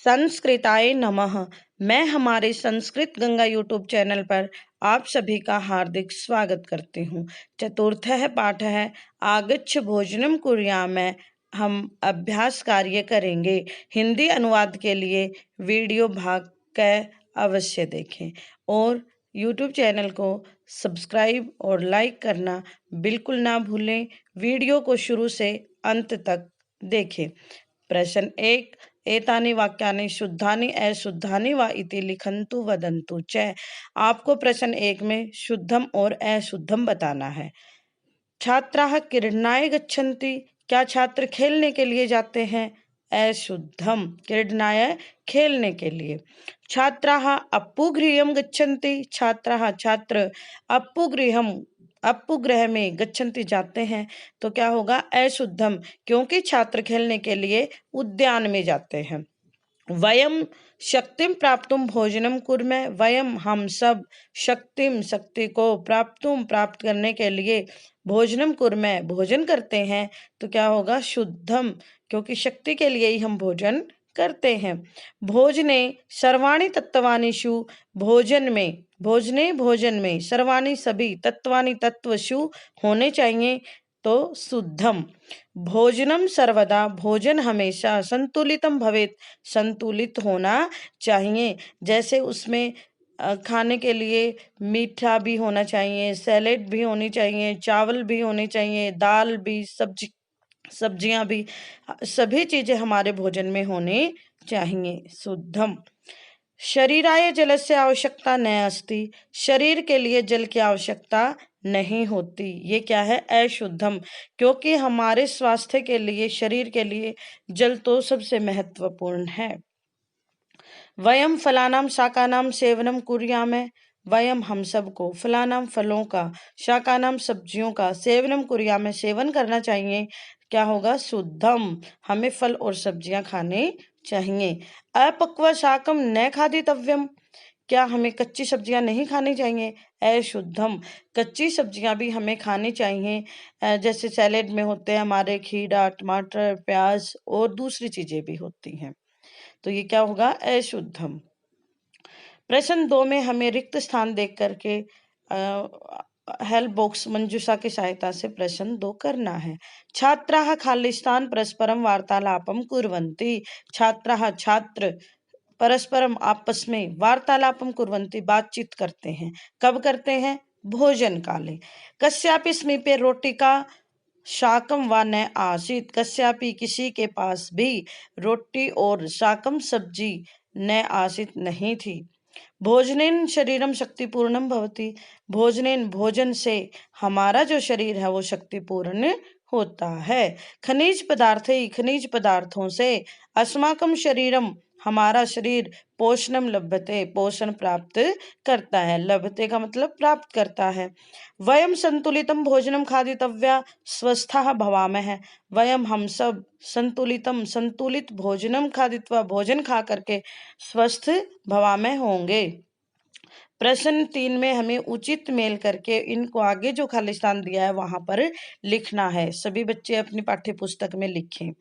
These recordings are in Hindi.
संस्कृताय नमः। मैं हमारे संस्कृत गंगा यूट्यूब चैनल पर आप सभी का हार्दिक स्वागत करती हूँ। चतुर्थः पाठः आगच्छ भोजनम कुर्यामः। हम अभ्यास कार्य करेंगे। हिंदी अनुवाद के लिए वीडियो भाग क अवश्य देखें और यूट्यूब चैनल को सब्सक्राइब और लाइक करना बिल्कुल ना भूलें। वीडियो को शुरू से अंत तक देखें। प्रश्न 1, एतानि वाक्यानि शुद्धानि अशुद्धानि वा इति लिखन्तु वदन्तु च। आपको प्रश्न 1 में शुद्धम और अशुद्धम बताना है। छात्राः क्रीडनाय गच्छन्ति। क्या छात्र खेलने के लिए जाते हैं? अशुद्धम। क्रीडनाय खेलने के लिए। छात्राः अप्पुगृहं गच्छन्ति। छात्र अप्पुगृह में गच्छन्ति जाते हैं। तो क्या होगा? अशुद्धम, क्योंकि छात्र खेलने के लिए उद्यान में जाते हैं। वयम शक्तिम प्राप्तुम भोजनम कुर्मः। वयम हम सब शक्ति को प्राप्त करने के लिए भोजनम कुर्मः भोजन करते हैं। तो क्या होगा? शुद्धम, क्योंकि शक्ति के लिए ही हम भोजन करते हैं। भोजने सर्वाणि तत्वानिषु। भोजन में सर्वाणि सभी तत्वानि तत्वषु होने चाहिए। तो शुद्धम। भोजनम सर्वदा, भोजन हमेशा संतुलितम भवेत्, संतुलित होना चाहिए। जैसे उसमें खाने के लिए मीठा भी होना चाहिए, सैलेड भी होनी चाहिए, चावल भी होने चाहिए, दाल भी, सब्जियां भी, सभी चीजें हमारे भोजन में होनी चाहिए। शुद्धम। शरीराय जलस्य आवश्यकता न अस्ति। शरीर के लिए जल की आवश्यकता नहीं होती। ये क्या है? अशुद्धम, क्योंकि हमारे स्वास्थ्य के लिए, शरीर के लिए जल तो सबसे महत्वपूर्ण है। वयम फलानाम शाकानाम सेवनम कुर्यामः। वयम हम सबको फलानाम फलों का, शाकानाम सब्जियों का, सेवनम कुर्यामः सेवन करना चाहिए। क्या होगा? शुद्धम। हमें फल और सब्जियां खाने चाहिए। अपक्व शाकम न खादितव्यम। क्या हमें कच्ची सब्जियां नहीं खानी चाहिए? अशुद्धम। कच्ची सब्जियां भी हमें खानी चाहिए। जैसे सैलेड में होते हैं हमारे खीरा, टमाटर, प्याज और दूसरी चीजें भी होती हैं। तो ये क्या होगा? अशुद्धम। प्रश्न 2 में हमें रिक्त स्थान देख करके हेल्प बॉक्स मंजूषा की सहायता से प्रश्न 2 करना है। छात्राः खालिस्तान परस्परम वार्तालापम कुर्वन्ति। छात्र परस्परम आपस में वार्तालापम कुर्वन्ति बातचीत करते हैं। कब करते हैं? भोजन काले। कस्यापि समीपे रोटिका शाकम व न आसीत। कस्यापि किसी के पास भी रोटी और शाकम सब्जी न आसीत नहीं थी। भोजनेन शरीरम शक्तिपूर्णम भवति। भोजन से हमारा जो शरीर है वो शक्तिपूर्ण होता है। खनिज पदार्थों से अस्माकं शरीरम, हमारा शरीर पोषणम लभते, पोषण प्राप्त करता है। लभते का मतलब प्राप्त करता है। वयम संतुलितम भोजनम खादितव्या स्वस्थः भवामः। वयम हम सब संतुलित भोजनम खादित्वा, भोजन खा करके स्वस्थ भवामः होंगे। प्रश्न 3 में हमें उचित मेल करके इनको आगे जो खालिस्तान दिया है वहां पर लिखना है। सभी बच्चे अपनी पाठ्य पुस्तक में लिखें।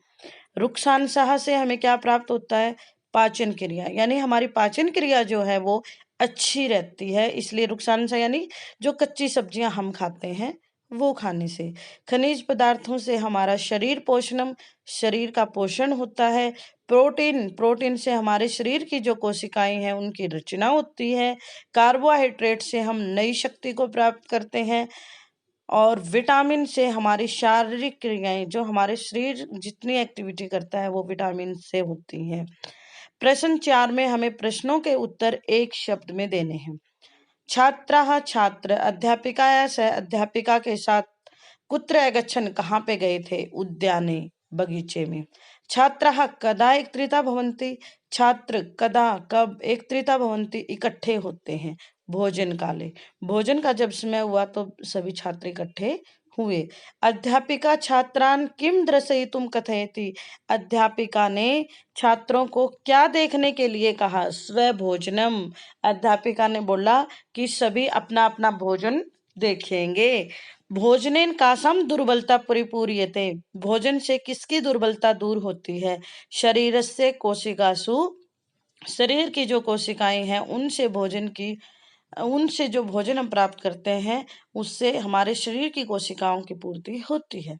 रुक्सान साह से हमें क्या प्राप्त होता है? पाचन क्रिया, यानी हमारी पाचन क्रिया जो है वो अच्छी रहती है। इसलिए रुक्सान साह यानी जो कच्ची सब्जियां हम खाते हैं वो खाने से। खनिज पदार्थों से हमारा शरीर का पोषण होता है। प्रोटीन से हमारे शरीर की जो कोशिकाएं हैं उनकी रचना होती है। कार्बोहाइड्रेट से हम नई शक्ति को प्राप्त करते हैं। और विटामिन से हमारी शारीरिक क्रियाएं, जो हमारे शरीर जितनी एक्टिविटी करता है वो विटामिन से होती हैं। प्रश्न 4 में हमें प्रश्नों के उत्तर एक शब्द में देने हैं। छात्र अध्यापिकाया सह, अध्यापिका के साथ कुत्र अगच्छन्, कहाँ पे गए थे? उद्याने, बगीचे में। छात्राः कदा एकत्रिता भवन्ति। छात्र कब एकत्रिता भवन्ति, इकट्ठे होते हैं। भोजन काले, भोजन का जब समय हुआ तो सभी छात्र इकट्ठे हुए। अध्यापिका छात्रान किम दर्शयितुम कथयति। अध्यापिका ने छात्रों को क्या देखने के लिए कहा? स्वभोजनम। अध्यापिका ने बोला कि सभी अपना अपना भोजन देखेंगे। भोजनेन कासम दुर्बलता परिपूर्यते। भोजन से किसकी दुर्बलता दूर होती है? शरीरस्य कोशिकासु शरीर की जो कोशिकाएं हैं उनसे जो भोजन हम प्राप्त करते हैं उससे हमारे शरीर की कोशिकाओं की पूर्ति होती है।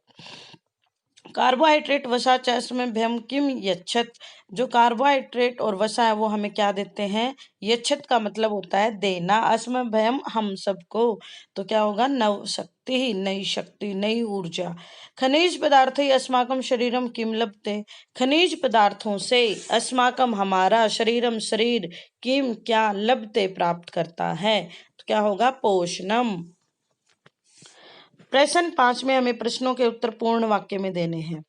कार्बोहाइड्रेट वसा च अस्मभ्यम किम यच्छत। जो कार्बोहाइड्रेट और वसा है वो हमें क्या देते हैं? यच्छत का मतलब होता है देना, अस्मभ्यम हम सबको। तो क्या होगा? नव शक्ति, नई शक्ति, नई ऊर्जा। खनिज पदार्थ ही अस्माकम शरीरम किम लभते। खनिज पदार्थों से अस्माकम हमारा, शरीरम शरीर, किम क्या, लभते प्राप्त करता है। तो क्या होगा? पोषणम। प्रश्न 5 में हमें प्रश्नों के उत्तर पूर्ण वाक्य में देने हैं।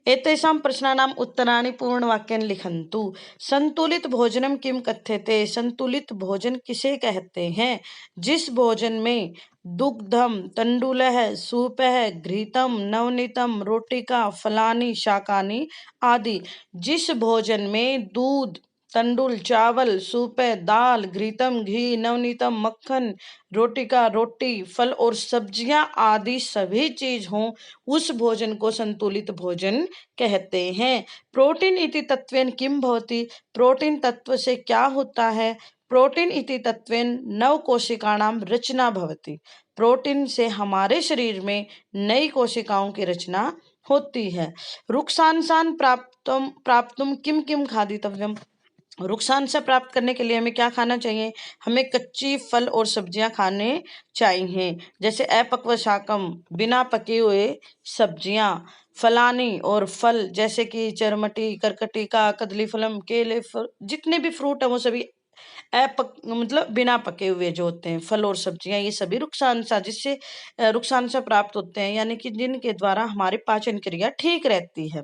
एतेषां प्रश्नानाम् उत्तराणि पूर्णवाक्येन लिखन्तु। संतुलित भोजनम किम कथ्यते। संतुलित भोजन किसे कहते हैं? जिस भोजन में दुग्धम, तंडुलः, सूपः, घृतम, नवनीतम, रोटिका, फलानि, शाकानि आदि। जिस भोजन में दूध, तंडुल, चावल, सूप, दाल, घृतम, घी, नवनीतम, मक्खन, रोटिका, रोटी, फल और सब्जियां आदि सभी चीज हों, उस भोजन को संतुलित भोजन कहते हैं। प्रोटीन इति तत्वेन किम भवति। प्रोटीन तत्व से क्या होता है? प्रोटीन इति तत्वेन नव कोशिकाणाम रचना भवति। प्रोटीन से हमारे शरीर में नई कोशिकाओं की रचना होती है। रुक्षांशान प्राप्तुम किम किम खादितव्यम। रुक्षांश प्राप्त करने के लिए हमें क्या खाना चाहिए? हमें कच्ची फल और सब्जियां खाने चाहिए, जैसे अपक्व शाकम, बिना पके हुए सब्जियां, फलानी और फल जैसे कि चरमटी, करकटिका, कदली फलम, केले, जितने भी फ्रूट है वो सभी मतलब बिना पके हुए जो होते हैं, फल और सब्जियां, ये सभी रुक्षांशा, जिससे रुक्षांशा प्राप्त होते हैं, यानी कि जिनके द्वारा हमारी पाचन क्रिया ठीक रहती है।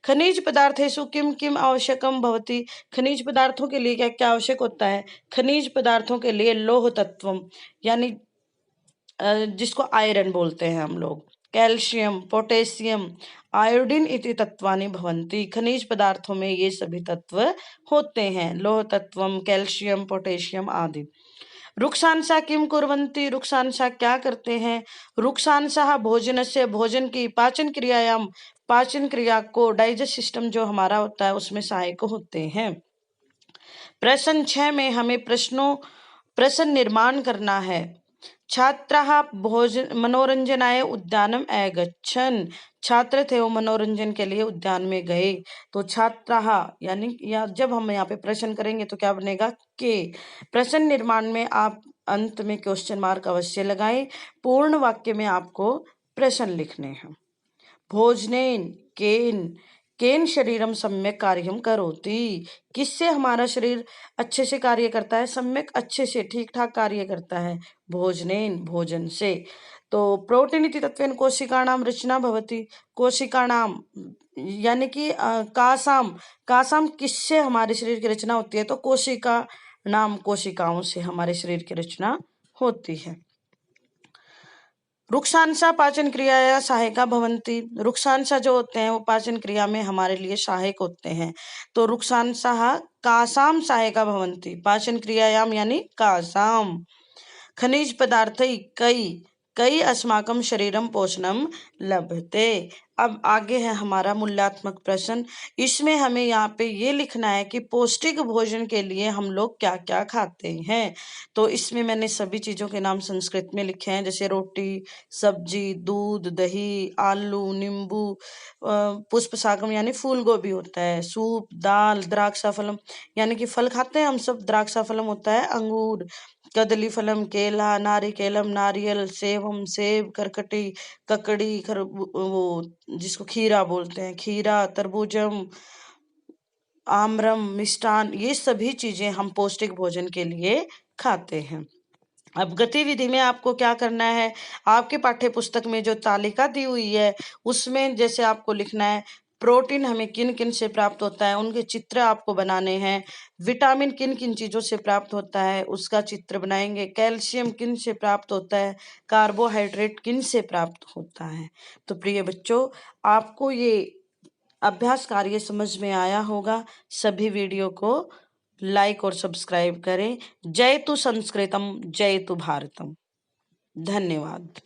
खनिज पदार्थेषु किम किम आवश्यकम भवति। खनिज पदार्थों के लिए क्या क्या आवश्यक होता है? खनिज पदार्थों के लिए लौह तत्वम, यानी जिसको आयरन बोलते हैं हम लोग, कैल्शियम, पोटेशियम, आयोडीन इति तत्वानि भवन्ति। खनिज पदार्थों में ये सभी तत्व होते हैं, लौह तत्वम, कैल्शियम, पोटेशियम आदि। रुक्षांशा किम कुर्वन्ति। रुक्षांशा क्या करते हैं? रुक्षांशा भोजन से, भोजन की पाचन क्रियायाम, पाचन क्रिया को, डाइजेस्ट सिस्टम जो हमारा होता है उसमें सहायक होते हैं। प्रश्न 6 में हमें प्रश्न निर्माण करना है। छात्राः भोजन मनोरंजनाय उद्यानम अगच्छन्। छात्र थे वो मनोरंजन के लिए उद्यान में गए। तो छात्राः यानी या जब हम यहाँ पे प्रश्न करेंगे तो क्या बनेगा? के। प्रश्न निर्माण में आप अंत में क्वेश्चन मार्क अवश्य लगाएं। पूर्ण वाक्य में आपको प्रश्न लिखने हैं। भोजनेन केन केन शरीरम सम्यक कार्यम करोति। किससे हमारा शरीर अच्छे से कार्य करता है? सम्यक, अच्छे से, ठीक ठाक कार्य करता है। भोजनेन भोजन से। तो प्रोटीन इति तत्वेन कोशिकाणाम रचना भवति। कोशिकाणाम यानी कि कासाम किससे हमारे शरीर की रचना होती है? तो कोशिका नाम, कोशिकाओं से हमारे शरीर की रचना होती है। रुक्षांशा पाचन क्रिया या सहायका भवंती। रुक्षांशा जो होते हैं वो पाचन क्रिया में हमारे लिए सहायक होते हैं। तो रुक्षांशा कासाम सहायका भवंती, पाचन क्रियायाम यानी कासाम। खनिज पदार्थ कई अस्माकम शरीरम पोषणम लभते। अब आगे है हमारा मूल्यात्मक प्रश्न। इसमें हमें यहाँ पे ये लिखना है कि पौष्टिक भोजन के लिए हम लोग क्या क्या खाते हैं। तो इसमें मैंने सभी चीजों के नाम संस्कृत में लिखे हैं, जैसे रोटी, सब्जी, दूध, दही, आलू, नींबू, पुष्प शाकम यानी फूल गोभी होता है, सूप, दाल, द्राक्षा फलम यानी कि फल खाते हैं हम सब, द्राक्षा फलम होता है अंगूर, कदली फलम केला, नारिकेलम नारियल, सेवम सेब, करकटी ककड़ी, वो जिसको खीरा बोलते हैं, खीरा, तरबूजम, आमरम, मिष्टान, ये सभी चीजें हम पौष्टिक भोजन के लिए खाते हैं। अब गतिविधि में आपको क्या करना है? आपके पाठ्य पुस्तक में जो तालिका दी हुई है उसमें जैसे आपको लिखना है प्रोटीन हमें किन किन से प्राप्त होता है, उनके चित्र आपको बनाने हैं। विटामिन किन किन चीजों से प्राप्त होता है उसका चित्र बनाएंगे। कैल्शियम किन से प्राप्त होता है, कार्बोहाइड्रेट किन से प्राप्त होता है। तो प्रिय बच्चों, आपको ये अभ्यास कार्य समझ में आया होगा। सभी वीडियो को लाइक और सब्सक्राइब करें। जय तु संस्कृतम, जय तु भारतम। धन्यवाद।